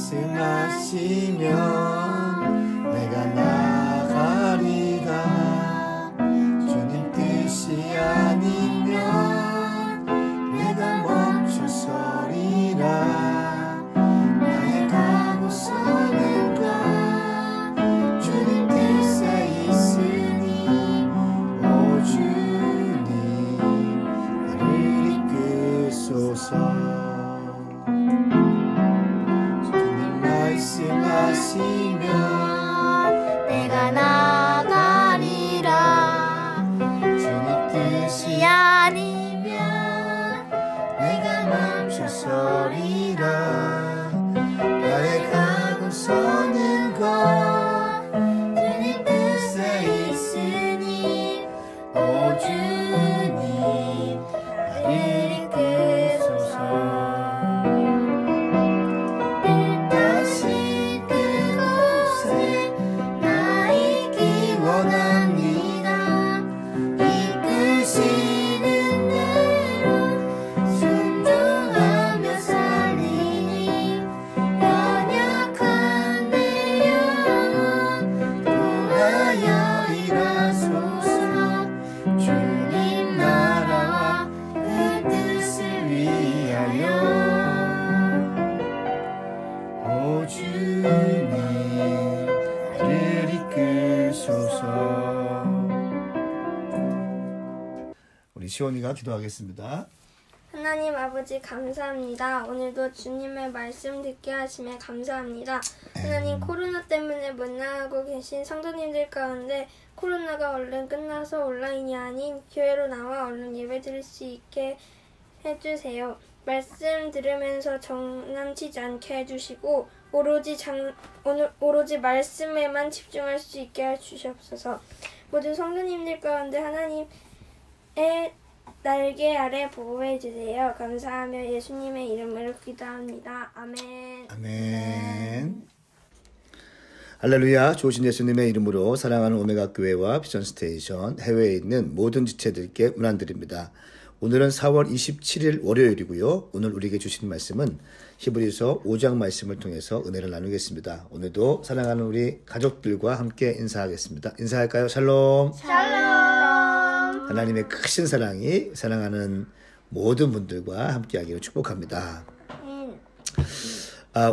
말씀하시면 내가 나가리라. 주님 뜻이 아니면 내가 멈춰서리라. 나의 가고서는 가 주님 뜻에 있으니 오 주님 나를 이끄소서. 말씀하시면 내가 나가리라. 주님 뜻이 아니면 내가 멈춰서리라. 나의 가고서는 가 주님 뜻에 있으니 오 주님 나를 이끄소서. 우리 시온이가 기도하겠습니다. 하나님 아버지 감사합니다. 오늘도 주님의 말씀 듣게 하심에 감사합니다. 하나님 코로나 때문에 못 나가고 계신 성도님들 가운데 코로나가 얼른 끝나서 온라인이 아닌 교회로 나와 얼른 예배 드릴 수 있게 해주세요. 말씀 들으면서 장난치지 않게 해주시고 오로지 말씀에만 집중할 수 있게 해주시옵소서. 모든 성도님들 가운데 하나님의 날개 아래 보호해 주세요. 감사하며 예수님의 이름으로 기도합니다. 아멘. 아멘. 할렐루야. 좋으신 예수님의 이름으로 사랑하는 오메가 교회와 비전 스테이션 해외에 있는 모든 지체들께 문안드립니다. 오늘은 4월 27일 월요일이고요. 오늘 우리에게 주신 말씀은 히브리서 5장 말씀을 통해서 은혜를 나누겠습니다. 오늘도 사랑하는 우리 가족들과 함께 인사하겠습니다. 인사할까요? 샬롬. 샬롬. 하나님의 크신 사랑이 사랑하는 모든 분들과 함께하기를 축복합니다.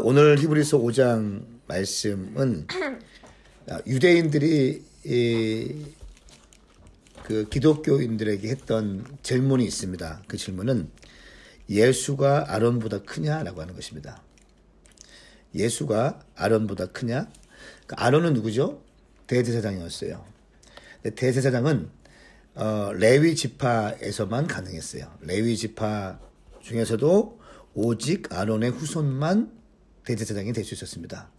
오늘 히브리서 5장 말씀은 유대인들이 그 기독교인들에게 했던 질문이 있습니다. 그 질문은 예수가 아론보다 크냐라고 하는 것입니다. 예수가 아론보다 크냐? 아론은 누구죠? 대제사장이었어요. 대제사장은 레위 지파에서만 가능했어요. 레위 지파 중에서도 오직 아론의 후손만 대제사장이 될 수 있었습니다.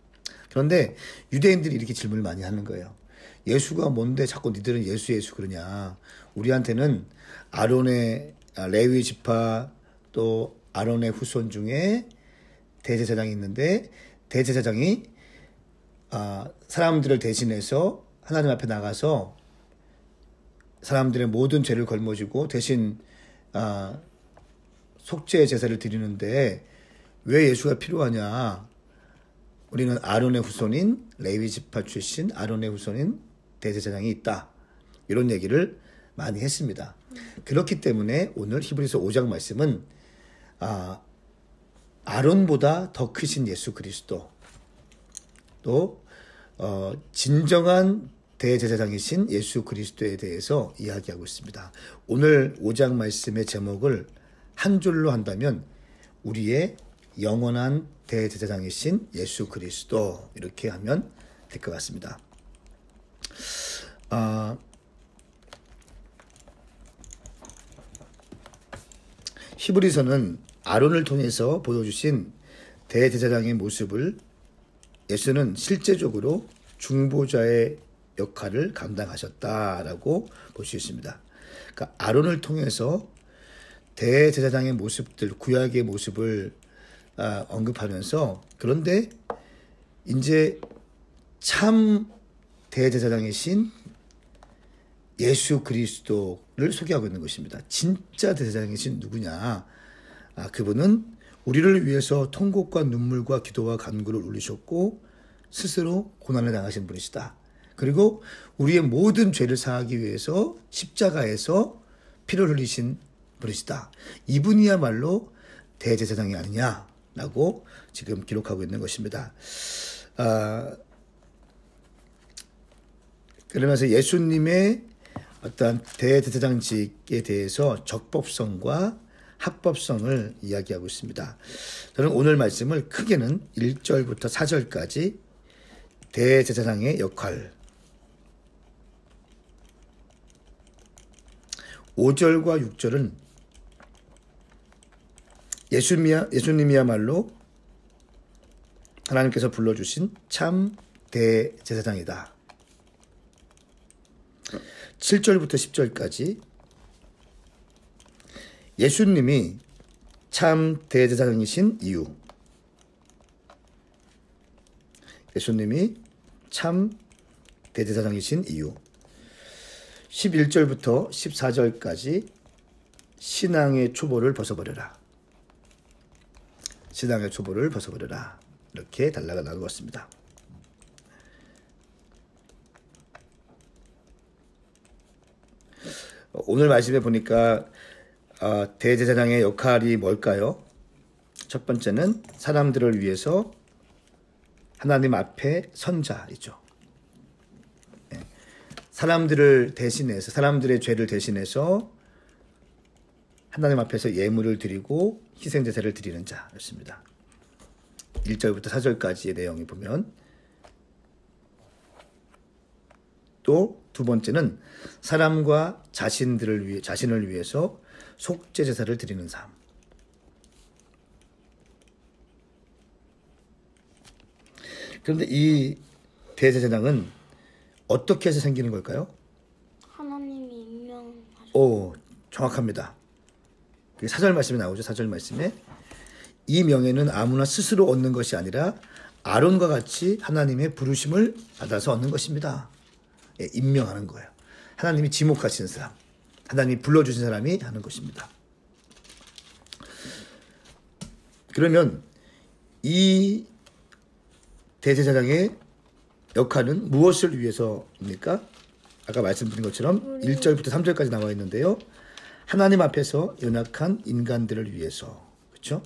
그런데 유대인들이 이렇게 질문을 많이 하는 거예요. 예수가 뭔데 자꾸 니들은 예수 그러냐. 우리한테는 아론의 레위 지파 또 아론의 후손 중에 대제사장이 있는데 대제사장이 사람들을 대신해서 하나님 앞에 나가서 사람들의 모든 죄를 걸머쥐고 대신 속죄 제사를 드리는데 왜 예수가 필요하냐. 우리는 아론의 후손인 레위 지파 출신 아론의 후손인 대제사장이 있다. 이런 얘기를 많이 했습니다. 그렇기 때문에 오늘 히브리서 5장 말씀은 아론보다 더 크신 예수 그리스도 또 진정한 대제사장이신 예수 그리스도에 대해서 이야기하고 있습니다. 오늘 5장 말씀의 제목을 한 줄로 한다면 우리의 영원한 대제사장이신 예수 그리스도 이렇게 하면 될 것 같습니다. 히브리서는 아론을 통해서 보여주신 대제사장의 모습을 예수는 실제적으로 중보자의 역할을 감당하셨다라고 볼 수 있습니다. 그러니까 아론을 통해서 대제사장의 모습들, 구약의 모습을 언급하면서 그런데 이제 참 대제사장이신 예수 그리스도를 소개하고 있는 것입니다. 진짜 대제사장이신 누구냐? 그분은 우리를 위해서 통곡과 눈물과 기도와 간구를 올리셨고 스스로 고난을 당하신 분이시다. 그리고 우리의 모든 죄를 사하기 위해서 십자가에서 피를 흘리신 분이시다. 이분이야말로 대제사장이 아니냐라고 지금 기록하고 있는 것입니다. 그러면서 예수님의 어떤 대제사장직에 대해서 적법성과 합법성을 이야기하고 있습니다. 저는 오늘 말씀을 크게는 1절부터 4절까지 대제사장의 역할, 5절과 6절은 예수님이야말로 하나님께서 불러주신 참 대제사장이다. 7절부터 10절까지 예수님이 참 대제사장이신 이유, 예수님이 참 대제사장이신 이유, 11절부터 14절까지 신앙의 초보를 벗어버려라. 신앙의 초보를 벗어버려라. 이렇게 단락을 나누었습니다. 오늘 말씀에 보니까 대제사장의 역할이 뭘까요? 첫 번째는 사람들을 위해서 하나님 앞에 선자이죠. 사람들을 대신해서, 사람들의 죄를 대신해서 하나님 앞에서 예물을 드리고 희생제사를 드리는 자였습니다. 1절부터 4절까지의 내용이 보면, 또 두 번째는 사람과 자신을 위해서 속죄제사를 드리는 삶. 그런데 이 대제사장은 어떻게 해서 생기는 걸까요? 하나님이 임명하셨어요. 오, 정확합니다. 4절 말씀에 나오죠. 4절 말씀에 이 명예는 아무나 스스로 얻는 것이 아니라 아론과 같이 하나님의 부르심을 받아서 얻는 것입니다. 예, 임명하는 거예요. 하나님이 지목하시는 사람, 하나님이 불러주신 사람이 하는 것입니다. 그러면 이 대제사장의 역할은 무엇을 위해서입니까? 아까 말씀드린 것처럼 1절부터 3절까지 나와 있는데요. 하나님 앞에서 연약한 인간들을 위해서, 그렇죠?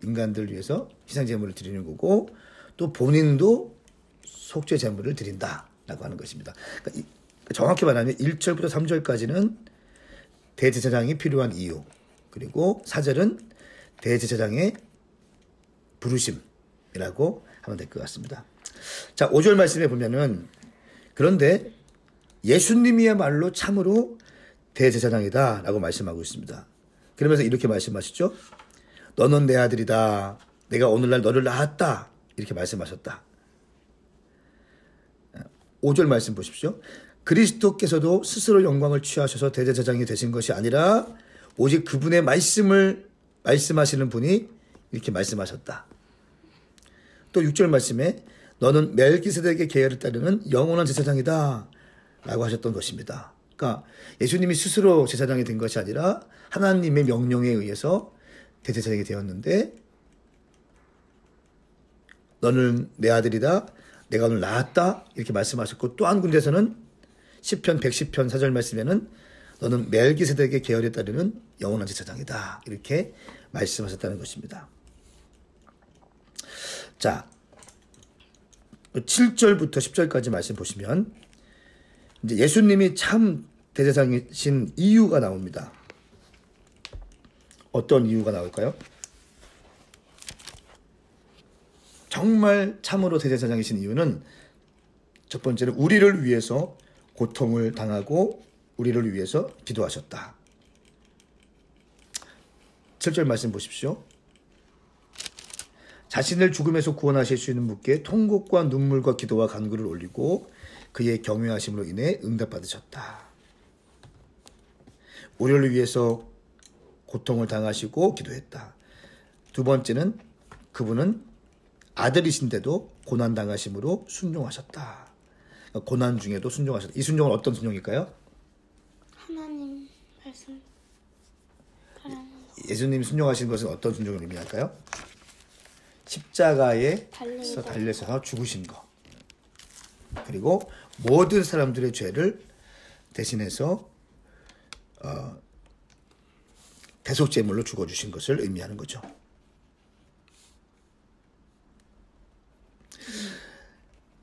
인간들을 위해서 희생제물을 드리는 거고, 또 본인도 속죄제물을 드린다라고 하는 것입니다. 그러니까 정확히 말하면 1절부터 3절까지는 대제사장이 필요한 이유, 그리고 4절은 대제사장의 부르심이라고 하면 될 것 같습니다. 자, 5절 말씀에 보면은, 그런데 예수님이야말로 참으로 대제사장이다 라고 말씀하고 있습니다. 그러면서 이렇게 말씀하시죠. 너는 내 아들이다. 내가 오늘날 너를 낳았다. 이렇게 말씀하셨다. 5절 말씀 보십시오. 그리스도께서도 스스로 영광을 취하셔서 대제사장이 되신 것이 아니라 오직 그분의 말씀을 말씀하시는 분이 이렇게 말씀하셨다. 또 6절 말씀에 너는 멜기세덱의 계열을 따르는 영원한 제사장이다 라고 하셨던 것입니다. 그러니까 예수님이 스스로 제사장이 된 것이 아니라 하나님의 명령에 의해서 대제사장이 되었는데, 너는 내 아들이다. 내가 오늘 낳았다. 이렇게 말씀하셨고, 또 한 군데서는 시편 110편 4절 말씀에는 너는 멜기세덱의 계열에 따르는 영원한 제사장이다. 이렇게 말씀하셨다는 것입니다. 자, 7절부터 10절까지 말씀 보시면 이제 예수님이 참 대제사장이신 이유가 나옵니다. 어떤 이유가 나올까요? 정말 참으로 대제사장이신 이유는 첫 번째는 우리를 위해서 고통을 당하고 우리를 위해서 기도하셨다. 7절 말씀 보십시오. 자신을 죽음에서 구원하실 수 있는 분께 통곡과 눈물과 기도와 간구를 올리고 그의 경외하심으로 인해 응답받으셨다. 우리를 위해서 고통을 당하시고 기도했다. 두 번째는 그분은 아들이신데도 고난당하심으로 순종하셨다. 고난 중에도 순종하셨다. 이 순종은 어떤 순종일까요? 하나님 말씀 따르면서. 예수님 순종하신 것은 어떤 순종을 의미할까요? 십자가에서 달려서 죽으신 거. 그리고 모든 사람들의 죄를 대신해서 대속제물로 죽어주신 것을 의미하는 거죠.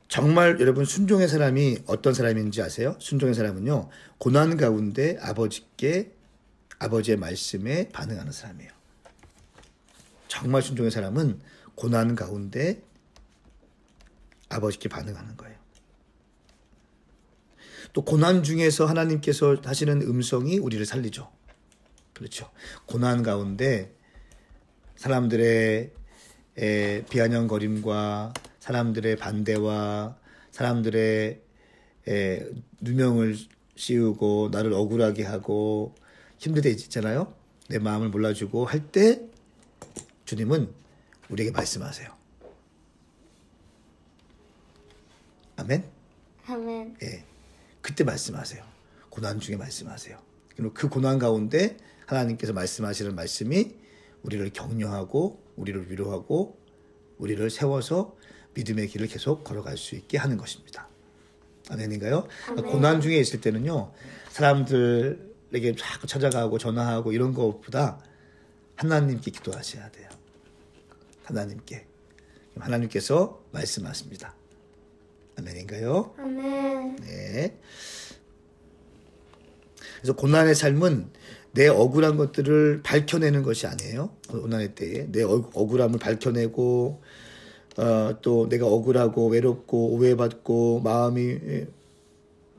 정말 여러분 순종의 사람이 어떤 사람인지 아세요? 순종의 사람은요, 고난 가운데 아버지의 말씀에 반응하는 사람이에요. 정말 순종의 사람은 고난 가운데 아버지께 반응하는 거예요. 또 고난 중에서 하나님께서 하시는 음성이 우리를 살리죠. 그렇죠. 고난 가운데 사람들의 비아냥거림과 사람들의 반대와 사람들의 누명을 씌우고 나를 억울하게 하고 힘들 때 있잖아요. 내 마음을 몰라주고 할 때 주님은 우리에게 말씀하세요. 아멘? 아멘. 예, 그때 말씀하세요. 고난 중에 말씀하세요. 그리고 그 고난 가운데 하나님께서 말씀하시는 말씀이 우리를 격려하고 우리를 위로하고 우리를 세워서 믿음의 길을 계속 걸어갈 수 있게 하는 것입니다. 아멘인가요? 아멘. 고난 중에 있을 때는요, 사람들에게 자꾸 찾아가고 전화하고 이런 것보다 하나님께 기도하셔야 돼요. 하나님께서 말씀하십니다. 아멘인가요? 아멘. 네. 그래서 고난의 삶은 내 억울한 것들을 밝혀내는 것이 아니에요. 고난의 때에 내 억울함을 밝혀내고 또 내가 억울하고 외롭고 오해받고 마음이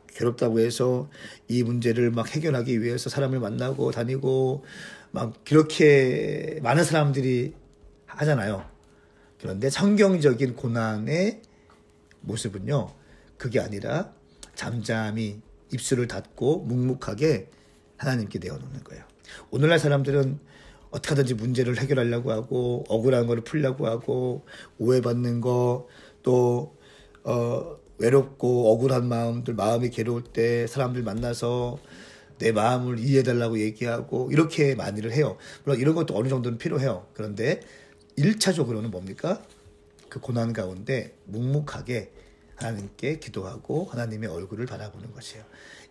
괴롭다고 해서 이 문제를 막 해결하기 위해서 사람을 만나고 다니고 막 그렇게 많은 사람들이 하잖아요. 그런데 성경적인 고난의 모습은요, 그게 아니라 잠잠히 입술을 닫고 묵묵하게 하나님께 내어놓는 거예요. 오늘날 사람들은 어떻게 하든지 문제를 해결하려고 하고 억울한 거를 풀려고 하고 오해받는 거 또 외롭고 억울한 마음이 괴로울 때 사람들 만나서 내 마음을 이해해달라고 얘기하고 이렇게 많이를 해요. 물론 이런 것도 어느 정도는 필요해요. 그런데 1차적으로는 뭡니까? 그 고난 가운데 묵묵하게 하나님께 기도하고 하나님의 얼굴을 바라보는 것이에요.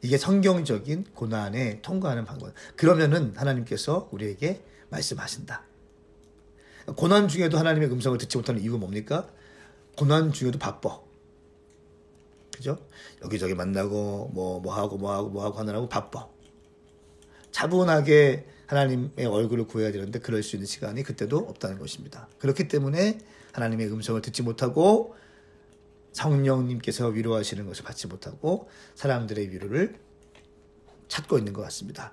이게 성경적인 고난에 통과하는 방법. 그러면은 하나님께서 우리에게 말씀하신다. 고난 중에도 하나님의 음성을 듣지 못하는 이유가 뭡니까? 고난 중에도 바빠. 그죠? 여기저기 만나고 뭐 하고 하느라고 바빠. 차분하게 하나님의 얼굴을 구해야 되는데 그럴 수 있는 시간이 그때도 없다는 것입니다. 그렇기 때문에 하나님의 음성을 듣지 못하고 성령님께서 위로하시는 것을 받지 못하고 사람들의 위로를 찾고 있는 것 같습니다.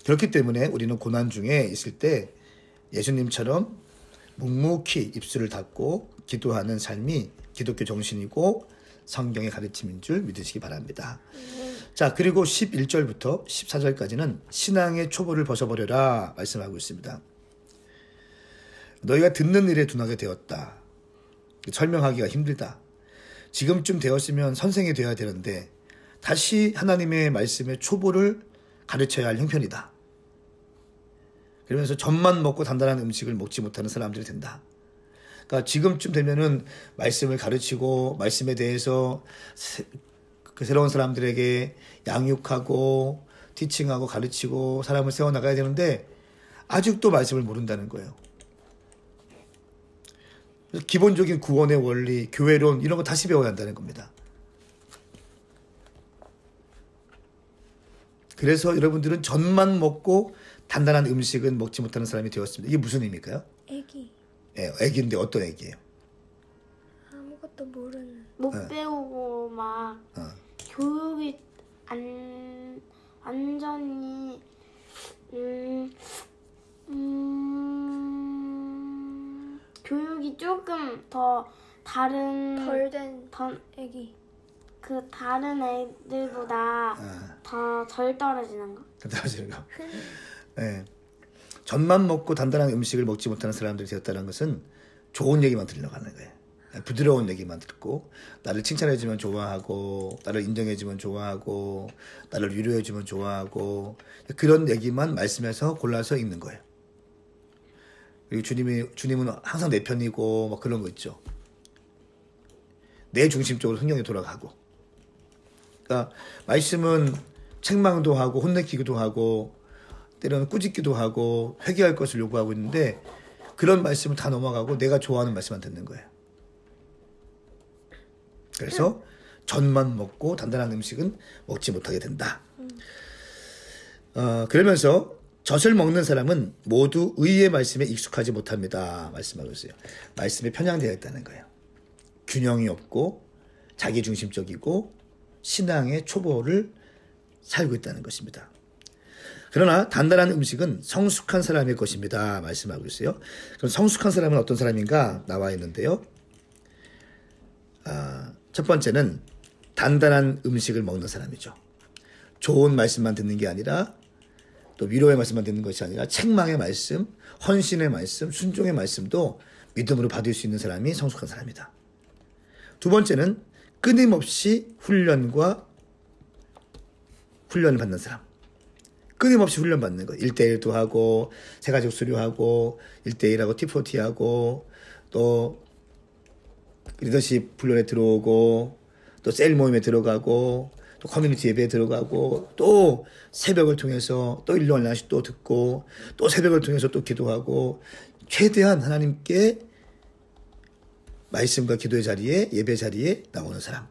그렇기 때문에 우리는 고난 중에 있을 때 예수님처럼 묵묵히 입술을 닫고 기도하는 삶이 기독교 정신이고 성경의 가르침인 줄 믿으시기 바랍니다. 자, 그리고 11절부터 14절까지는 신앙의 초보를 벗어버려라 말씀하고 있습니다. 너희가 듣는 일에 둔하게 되었다. 설명하기가 힘들다. 지금쯤 되었으면 선생이 되어야 되는데 다시 하나님의 말씀의 초보를 가르쳐야 할 형편이다. 그러면서 젖만 먹고 단단한 음식을 먹지 못하는 사람들이 된다. 그러니까 지금쯤 되면은 말씀을 가르치고 말씀에 대해서 그 새로운 사람들에게 양육하고 티칭하고 가르치고 사람을 세워나가야 되는데 아직도 말씀을 모른다는 거예요. 그래서 기본적인 구원의 원리, 교회론 이런 거 다시 배워야 한다는 겁니다. 그래서 여러분들은 젖만 먹고 단단한 음식은 먹지 못하는 사람이 되었습니다. 이게 무슨 의미일까요? 애기. 예, 애기인데 어떤 애기예요? 아무것도 모르는. 못 배우고 막 교육이 완전히 교육이 조금 더 다른 덜된 애기. 그 다른 애들보다 더 덜 떨어지는 거. 떨어지는 거. 네. 젖만 먹고 단단한 음식을 먹지 못하는 사람들이 되었다는 것은 좋은 얘기만 들려가는 거예요. 부드러운 얘기만 듣고 나를 칭찬해주면 좋아하고 나를 인정해주면 좋아하고 나를 위로해주면 좋아하고 그런 얘기만 말씀해서 골라서 읽는 거예요. 그리고 주님은 항상 내 편이고 막 그런 거 있죠. 내 중심적으로 성경에 돌아가고. 그러니까 말씀은 책망도 하고 혼내키기도 하고 때로는 꾸짖기도 하고 회개할 것을 요구하고 있는데 그런 말씀을 다 넘어가고 내가 좋아하는 말씀만 듣는 거예요. 그래서 젖만 먹고 단단한 음식은 먹지 못하게 된다. 그러면서 젖을 먹는 사람은 모두 의의 말씀에 익숙하지 못합니다. 말씀하고 있어요. 말씀에 편향되어 있다는 거예요. 균형이 없고 자기중심적이고 신앙의 초보를 살고 있다는 것입니다. 그러나 단단한 음식은 성숙한 사람의 것입니다. 말씀하고 있어요. 그럼 성숙한 사람은 어떤 사람인가 나와 있는데요. 첫 번째는 단단한 음식을 먹는 사람이죠. 좋은 말씀만 듣는 게 아니라 또 위로의 말씀만 듣는 것이 아니라 책망의 말씀, 헌신의 말씀, 순종의 말씀도 믿음으로 받을 수 있는 사람이 성숙한 사람이다. 두 번째는 끊임없이 훈련을 받는 사람. 끊임없이 훈련받는 거. 1대1도 하고 세가족 수료하고 1대1하고 T40하고 또 리더십 훈련에 들어오고 또 셀 모임에 들어가고 또 커뮤니티 예배에 들어가고 또 새벽을 통해서 또 일로 하나씩 또 듣고 또 새벽을 통해서 또 기도하고 최대한 하나님께 말씀과 기도의 자리에 예배 자리에 나오는 사람.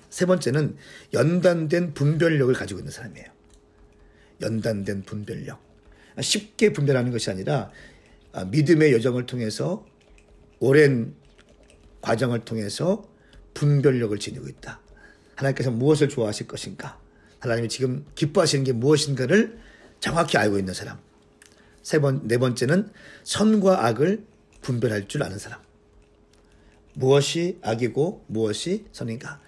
세 번째는 연단된 분별력을 가지고 있는 사람이에요. 연단된 분별력. 쉽게 분별하는 것이 아니라 믿음의 여정을 통해서 오랜 과정을 통해서 분별력을 지니고 있다. 하나님께서 무엇을 좋아하실 것인가? 하나님이 지금 기뻐하시는 게 무엇인가를 정확히 알고 있는 사람. 네 번째는 선과 악을 분별할 줄 아는 사람. 무엇이 악이고 무엇이 선인가?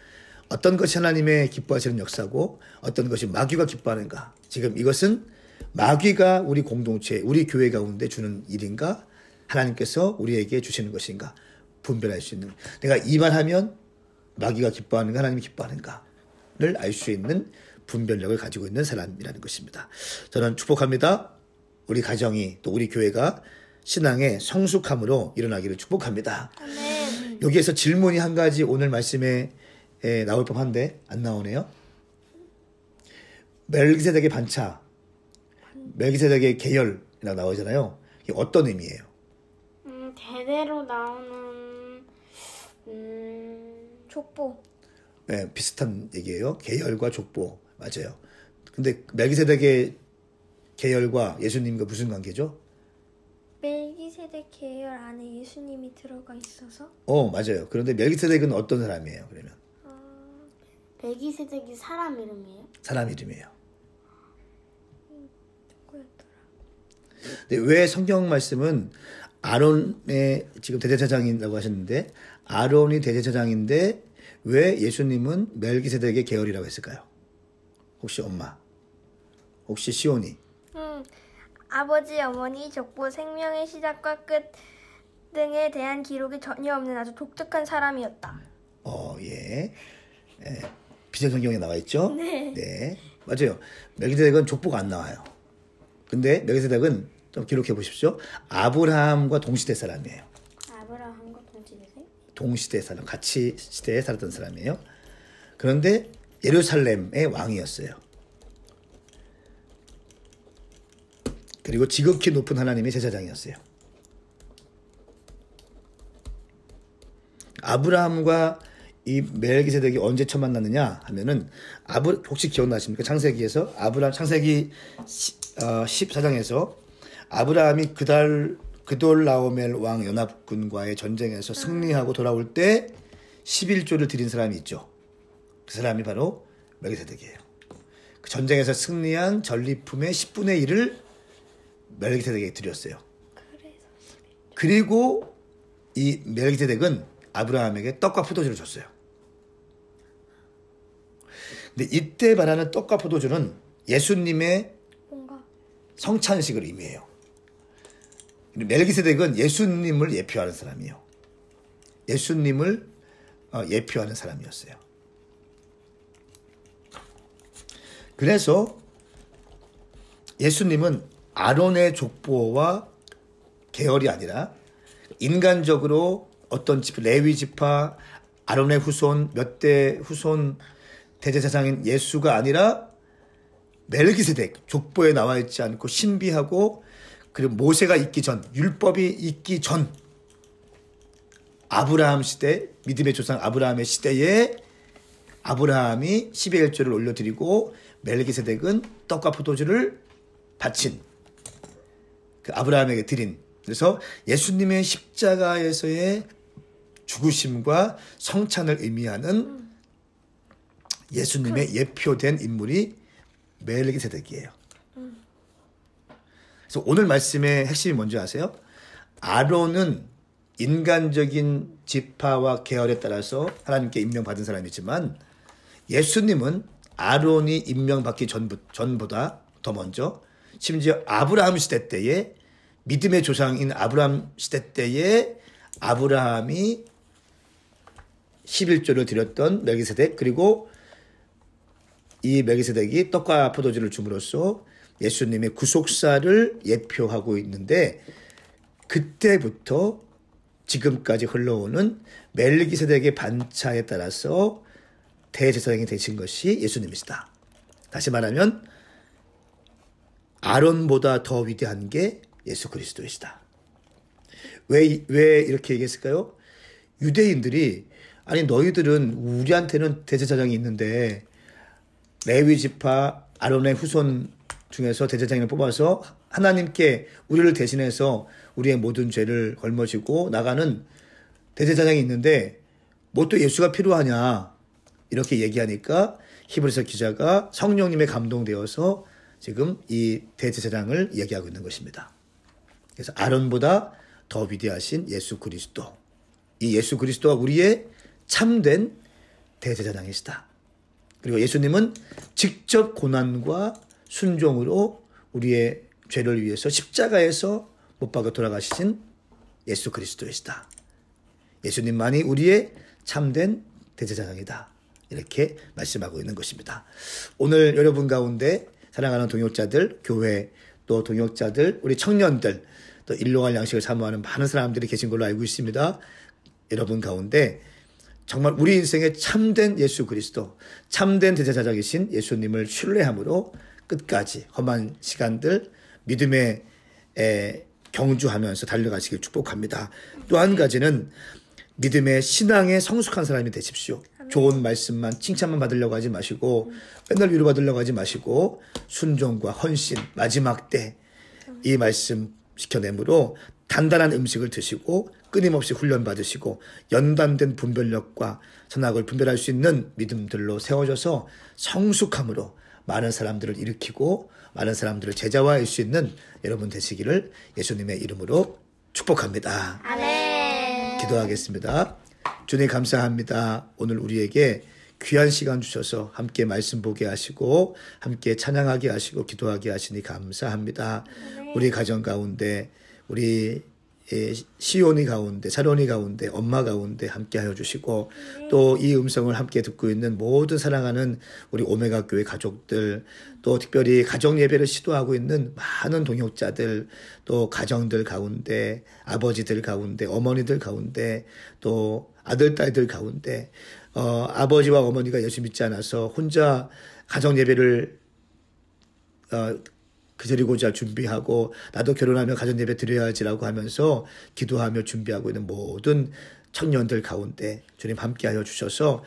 어떤 것이 하나님의 기뻐하시는 역사고 어떤 것이 마귀가 기뻐하는가? 지금 이것은 마귀가 우리 공동체, 우리 교회 가운데 주는 일인가? 하나님께서 우리에게 주시는 것인가? 분별할 수 있는, 내가 이 말하면 마귀가 기뻐하는가 하나님이 기뻐하는가를 알 수 있는 분별력을 가지고 있는 사람이라는 것입니다. 저는 축복합니다. 우리 가정이 또 우리 교회가 신앙의 성숙함으로 일어나기를 축복합니다. 아멘. 여기에서 질문이 한 가지 오늘 말씀에 나올 법한데 안 나오네요. 멜기세덱의 반차, 멜기세덱의 계열이라고 나오잖아요. 이게 어떤 의미예요? 대대로 나오는 족보. 네, 비슷한 얘기예요. 계열과 족보. 맞아요. 근데 멜기세덱의 계열과 예수님과 무슨 관계죠? 멜기세덱 계열 안에 예수님이 들어가 있어서? 맞아요. 그런데 멜기세덱은 어떤 사람이에요, 그러면? 멜기세덱이 사람 이름이에요? 사람 이름이에요. 누구였더라? 근데 왜 성경 말씀은 아론의 지금 대제사장이라고 하셨는데 아론이 대제사장인데 왜 예수님은 멜기세덱의 계열이라고 했을까요? 혹시 엄마? 혹시 시온이? 아버지, 어머니, 족보, 생명의 시작과 끝 등에 대한 기록이 전혀 없는 아주 독특한 사람이었다. 예. 비전 성경에 나와 있죠? 네. 네. 맞아요. 멜기세덱은 족보가 안 나와요. 근데 멜기세덱은 좀 기록해 보십시오. 아브라함과 동시대 사람이에요. 아브라함과 동시대생? 동시대 사람, 같이 시대에 살았던 사람이에요. 그런데 예루살렘의 왕이었어요. 그리고 지극히 높은 하나님의 제사장이었어요. 아브라함과 이 멜기세덱이 언제 처음 만났느냐 하면은 혹시 기억나십니까? 창세기에서 창세기 14장에서 아브라함이 그돌라오멜 왕 연합군과의 전쟁에서 승리하고 돌아올 때 11조를 드린 사람이 있죠. 그 사람이 바로 멜기세덱이에요. 그 전쟁에서 승리한 전리품의 10분의 1을 멜기세덱에게 드렸어요. 그리고 이 멜기세덱은 아브라함에게 떡과 포도주를 줬어요. 근데 이때 말하는 떡과 포도주는 예수님의 뭔가 성찬식을 의미해요. 멜기세덱은 예수님을 예표하는 사람이에요. 예수님을 예표하는 사람이었어요. 그래서 예수님은 아론의 족보와 계열이 아니라 인간적으로 어떤 레위 지파, 아론의 후손, 몇 대 후손 대제사장인 예수가 아니라 멜기세덱, 족보에 나와 있지 않고 신비하고, 그리고 모세가 있기 전, 율법이 있기 전 아브라함 시대, 믿음의 조상 아브라함의 시대에 아브라함이 10의 1조를 올려드리고 멜기세덱은 떡과 포도주를 바친, 그 아브라함에게 드린, 그래서 예수님의 십자가에서의 죽으심과 성찬을 의미하는 예수님의 예표된 인물이 멜기세덱이에요. 그래서 오늘 말씀의 핵심이 뭔지 아세요? 아론은 인간적인 지파와 계열에 따라서 하나님께 임명받은 사람이지만 예수님은 아론이 임명받기 전보다 더 먼저, 심지어 아브라함 시대 때에, 믿음의 조상인 아브라함 시대 때에 아브라함이 11조를 드렸던 멜기세덱, 그리고 이 멜기세덱이 떡과 포도주를 줌으로써 예수님의 구속사를 예표하고 있는데, 그때부터 지금까지 흘러오는 멜기세덱의 반차에 따라서 대제사장이 되신 것이 예수님이시다. 다시 말하면 아론보다 더 위대한 게 예수 그리스도이시다. 왜 이렇게 얘기했을까요? 유대인들이, 아니 너희들은 우리한테는 대제사장이 있는데 레위 지파 아론의 후손 중에서 대제사장을 뽑아서 하나님께 우리를 대신해서 우리의 모든 죄를 걸머지고 나가는 대제사장이 있는데 뭐 또 예수가 필요하냐, 이렇게 얘기하니까 히브리서 기자가 성령님에 감동되어서 지금 이 대제사장을 얘기하고 있는 것입니다. 그래서 아론보다 더 위대하신 예수 그리스도, 이 예수 그리스도가 우리의 참된 대제사장이시다. 그리고 예수님은 직접 고난과 순종으로 우리의 죄를 위해서 십자가에서 못 박아 돌아가신 예수 그리스도이시다. 예수님만이 우리의 참된 대제사장이다. 이렇게 말씀하고 있는 것입니다. 오늘 여러분 가운데 사랑하는 동역자들, 교회, 또 동역자들, 우리 청년들, 또 일용할 양식을 사모하는 많은 사람들이 계신 걸로 알고 있습니다. 여러분 가운데 정말 우리 인생의 참된 예수 그리스도, 참된 대제사장이신 예수님을 신뢰함으로 끝까지 험한 시간들 믿음에 경주하면서 달려가시길 축복합니다. 또 한 가지는 믿음의 신앙에 성숙한 사람이 되십시오. 좋은 말씀만, 칭찬만 받으려고 하지 마시고, 맨날 위로받으려고 하지 마시고, 순종과 헌신, 마지막 때 이 말씀 지켜내므로 단단한 음식을 드시고 끊임없이 훈련받으시고 연단된 분별력과 선악을 분별할 수 있는 믿음들로 세워져서 성숙함으로 많은 사람들을 일으키고 많은 사람들을 제자화할 수 있는 여러분 되시기를 예수님의 이름으로 축복합니다. 아멘. 기도하겠습니다. 주님 감사합니다. 오늘 우리에게 귀한 시간 주셔서 함께 말씀 보게 하시고 함께 찬양하게 하시고 기도하게 하시니 감사합니다. 우리 가정 가운데, 우리 시온이 가운데, 사론이 가운데, 엄마 가운데 함께하여 주시고 또 이 음성을 함께 듣고 있는 모든 사랑하는 우리 오메가 교회 가족들, 또 특별히 가정 예배를 시도하고 있는 많은 동역자들, 또 가정들 가운데, 아버지들 가운데, 어머니들 가운데, 또 아들 딸들 가운데 아버지와 어머니가 예수 믿지 않아서 혼자 가정 예배를 드리고자 준비하고 나도 결혼하면 가정예배 드려야지라고 하면서 기도하며 준비하고 있는 모든 청년들 가운데 주님 함께하여 주셔서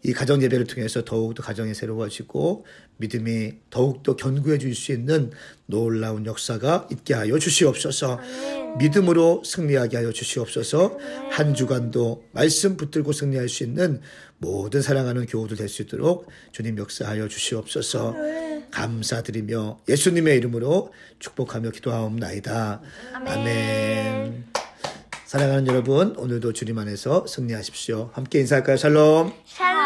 이 가정예배를 통해서 더욱더 가정이 새로워지고 믿음이 더욱더 견고해질 수 있는 놀라운 역사가 있게 하여 주시옵소서. 믿음으로 승리하게 하여 주시옵소서. 한 주간도 말씀 붙들고 승리할 수 있는 모든 사랑하는 교우들 될 수 있도록 주님 역사하여 주시옵소서. 감사드리며 예수님의 이름으로 축복하며 기도하옵나이다. 아멘. 사랑하는 여러분, 오늘도 주님 안에서 승리하십시오. 함께 인사할까요? 샬롬. 샬롬.